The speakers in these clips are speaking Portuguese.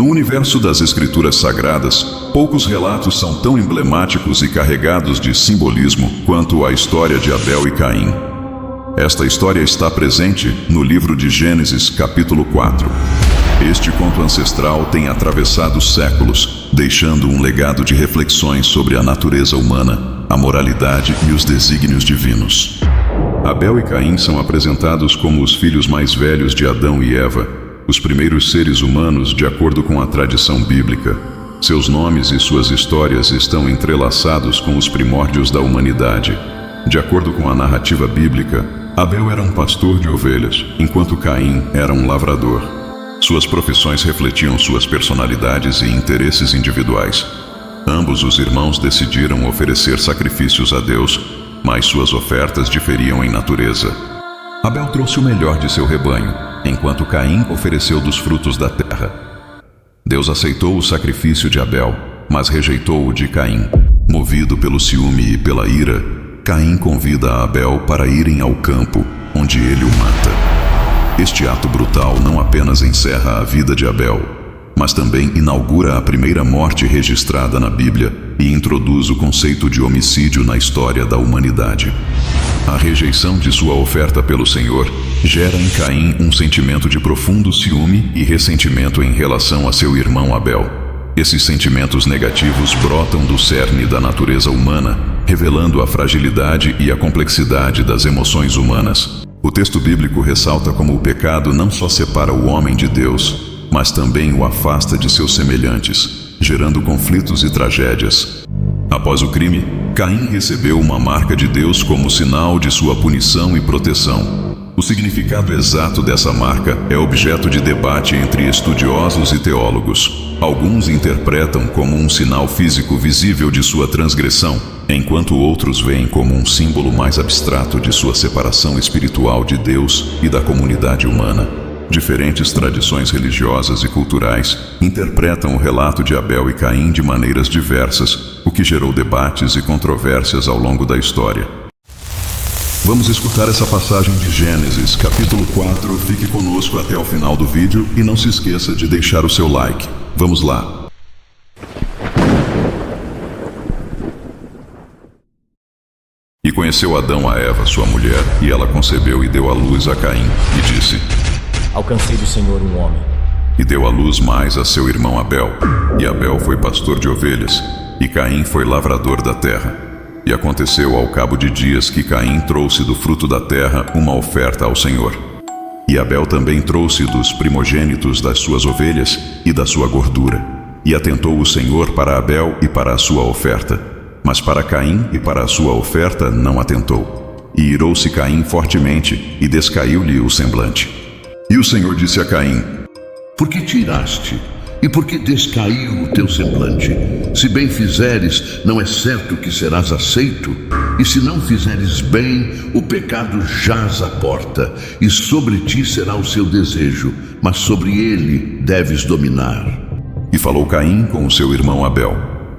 No universo das Escrituras Sagradas, poucos relatos são tão emblemáticos e carregados de simbolismo quanto a história de Abel e Caim. Esta história está presente no livro de Gênesis, capítulo 4. Este conto ancestral tem atravessado séculos, deixando um legado de reflexões sobre a natureza humana, a moralidade e os desígnios divinos. Abel e Caim são apresentados como os filhos mais velhos de Adão e Eva, os primeiros seres humanos de acordo com a tradição bíblica. Seus nomes e suas histórias estão entrelaçados com os primórdios da humanidade. De acordo com a narrativa bíblica, Abel era um pastor de ovelhas, enquanto Caim era um lavrador. Suas profissões refletiam suas personalidades e interesses individuais. Ambos os irmãos decidiram oferecer sacrifícios a Deus, mas suas ofertas diferiam em natureza. Abel trouxe o melhor de seu rebanho, enquanto Caim ofereceu dos frutos da terra. Deus aceitou o sacrifício de Abel, mas rejeitou o de Caim. Movido pelo ciúme e pela ira, Caim convida Abel para irem ao campo, onde ele o mata. Este ato brutal não apenas encerra a vida de Abel, mas também inaugura a primeira morte registrada na Bíblia e introduz o conceito de homicídio na história da humanidade. A rejeição de sua oferta pelo Senhor gera em Caim um sentimento de profundo ciúme e ressentimento em relação a seu irmão Abel. Esses sentimentos negativos brotam do cerne da natureza humana, revelando a fragilidade e a complexidade das emoções humanas. O texto bíblico ressalta como o pecado não só separa o homem de Deus, mas também o afasta de seus semelhantes, gerando conflitos e tragédias. Após o crime, Caim recebeu uma marca de Deus como sinal de sua punição e proteção. O significado exato dessa marca é objeto de debate entre estudiosos e teólogos. Alguns interpretam como um sinal físico visível de sua transgressão, enquanto outros veem como um símbolo mais abstrato de sua separação espiritual de Deus e da comunidade humana. Diferentes tradições religiosas e culturais interpretam o relato de Abel e Caim de maneiras diversas, o que gerou debates e controvérsias ao longo da história. Vamos escutar essa passagem de Gênesis, capítulo 4. Fique conosco até o final do vídeo e não se esqueça de deixar o seu like. Vamos lá! E conheceu Adão a Eva, sua mulher, e ela concebeu e deu à luz a Caim, e disse: Alcancei do Senhor um homem. E deu à luz mais a seu irmão Abel. E Abel foi pastor de ovelhas, e Caim foi lavrador da terra. E aconteceu ao cabo de dias que Caim trouxe do fruto da terra uma oferta ao Senhor. E Abel também trouxe dos primogênitos das suas ovelhas e da sua gordura. E atentou o Senhor para Abel e para a sua oferta, mas para Caim e para a sua oferta não atentou. E irou-se Caim fortemente, e descaiu-lhe o semblante. E o Senhor disse a Caim: Por que te iraste? E por que descaiu o teu semblante? Se bem fizeres, não é certo que serás aceito? E se não fizeres bem, o pecado jaz à porta, e sobre ti será o seu desejo, mas sobre ele deves dominar. E falou Caim com o seu irmão Abel.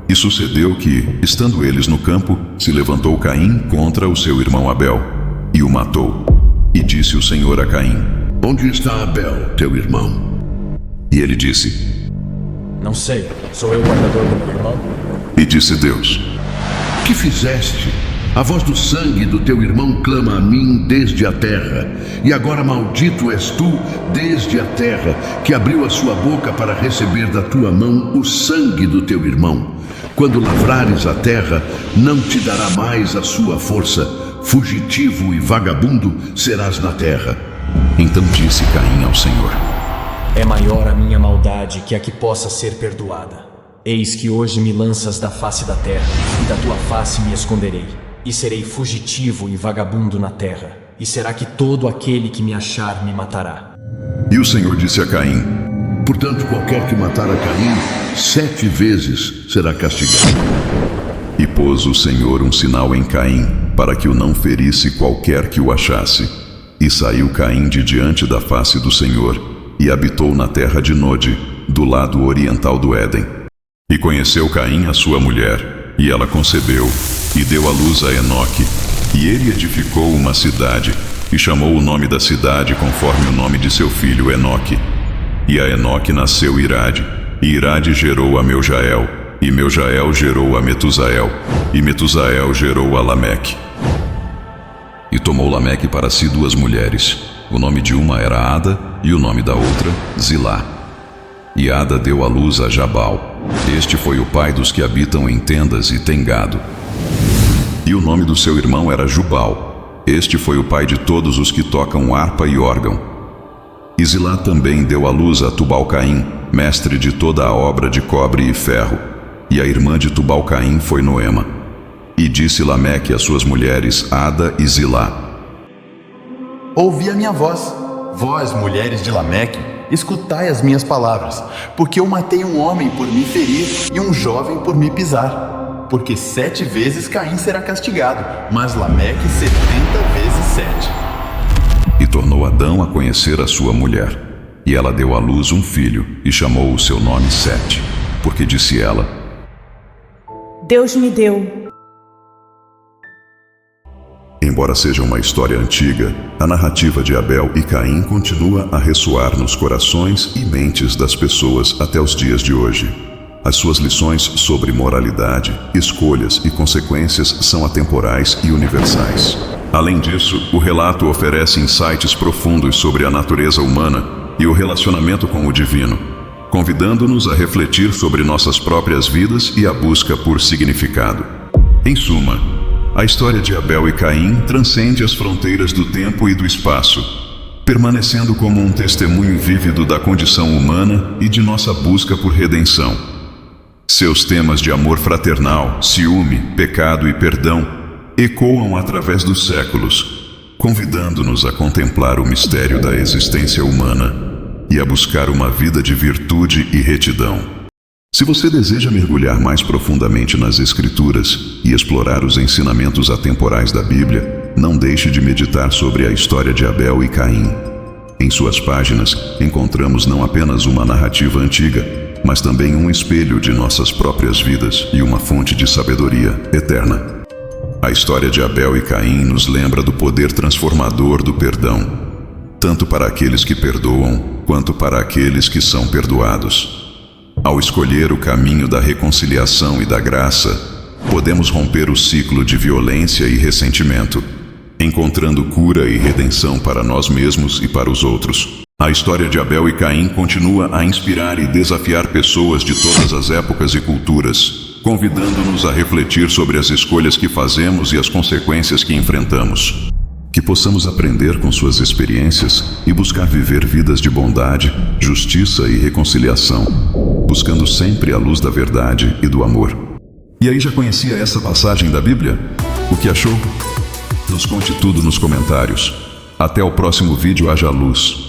E sucedeu que, estando eles no campo, se levantou Caim contra o seu irmão Abel, e o matou. E disse o Senhor a Caim: Onde está Abel, teu irmão? E ele disse: Não sei, sou eu o guardador do meu irmão? E disse Deus: Que fizeste? A voz do sangue do teu irmão clama a mim desde a terra. E agora maldito és tu desde a terra, que abriu a sua boca para receber da tua mão o sangue do teu irmão. Quando lavrares a terra, não te dará mais a sua força. Fugitivo e vagabundo serás na terra. Então disse Caim ao Senhor: É maior a minha maldade que a que possa ser perdoada. Eis que hoje me lanças da face da terra, e da tua face me esconderei, e serei fugitivo e vagabundo na terra, e será que todo aquele que me achar me matará. E o Senhor disse a Caim: Portanto, qualquer que matar a Caim 7 vezes será castigado. E pôs o Senhor um sinal em Caim, para que o não ferisse qualquer que o achasse. E saiu Caim de diante da face do Senhor, e habitou na terra de Nod, do lado oriental do Éden. E conheceu Caim a sua mulher, e ela concebeu, e deu à luz a Enoque. E ele edificou uma cidade, e chamou o nome da cidade conforme o nome de seu filho Enoque. E a Enoque nasceu Irade, e Irade gerou a Meujael, e Meujael gerou a Metusael, e Metusael gerou a Lameque. E tomou Lameque para si 2 mulheres. O nome de uma era Ada, e o nome da outra, Zilá. E Ada deu à luz a Jabal. Este foi o pai dos que habitam em tendas e têm gado. E o nome do seu irmão era Jubal. Este foi o pai de todos os que tocam harpa e órgão. E Zilá também deu à luz a Tubal-Caim, mestre de toda a obra de cobre e ferro. E a irmã de Tubal-Caim foi Noema. E disse Lameque às suas mulheres, Ada e Zilá: Ouvi a minha voz, vós, mulheres de Lameque, escutai as minhas palavras, porque eu matei um homem por me ferir e um jovem por me pisar. Porque 7 vezes Caim será castigado, mas Lameque 70 vezes 7. E tornou Adão a conhecer a sua mulher. E ela deu à luz um filho, e chamou o seu nome Sete, porque disse ela: Deus me deu. Embora seja uma história antiga, a narrativa de Abel e Caim continua a ressoar nos corações e mentes das pessoas até os dias de hoje. As suas lições sobre moralidade, escolhas e consequências são atemporais e universais. Além disso, o relato oferece insights profundos sobre a natureza humana e o relacionamento com o divino, convidando-nos a refletir sobre nossas próprias vidas e a busca por significado. Em suma, a história de Abel e Caim transcende as fronteiras do tempo e do espaço, permanecendo como um testemunho vívido da condição humana e de nossa busca por redenção. Seus temas de amor fraternal, ciúme, pecado e perdão ecoam através dos séculos, convidando-nos a contemplar o mistério da existência humana e a buscar uma vida de virtude e retidão. Se você deseja mergulhar mais profundamente nas Escrituras e explorar os ensinamentos atemporais da Bíblia, não deixe de meditar sobre a história de Abel e Caim. Em suas páginas, encontramos não apenas uma narrativa antiga, mas também um espelho de nossas próprias vidas e uma fonte de sabedoria eterna. A história de Abel e Caim nos lembra do poder transformador do perdão, tanto para aqueles que perdoam, quanto para aqueles que são perdoados. Ao escolher o caminho da reconciliação e da graça, podemos romper o ciclo de violência e ressentimento, encontrando cura e redenção para nós mesmos e para os outros. A história de Abel e Caim continua a inspirar e desafiar pessoas de todas as épocas e culturas, convidando-nos a refletir sobre as escolhas que fazemos e as consequências que enfrentamos. Que possamos aprender com suas experiências e buscar viver vidas de bondade, justiça e reconciliação, buscando sempre a luz da verdade e do amor. E aí, já conhecia essa passagem da Bíblia? O que achou? Nos conte tudo nos comentários. Até o próximo vídeo. Haja luz.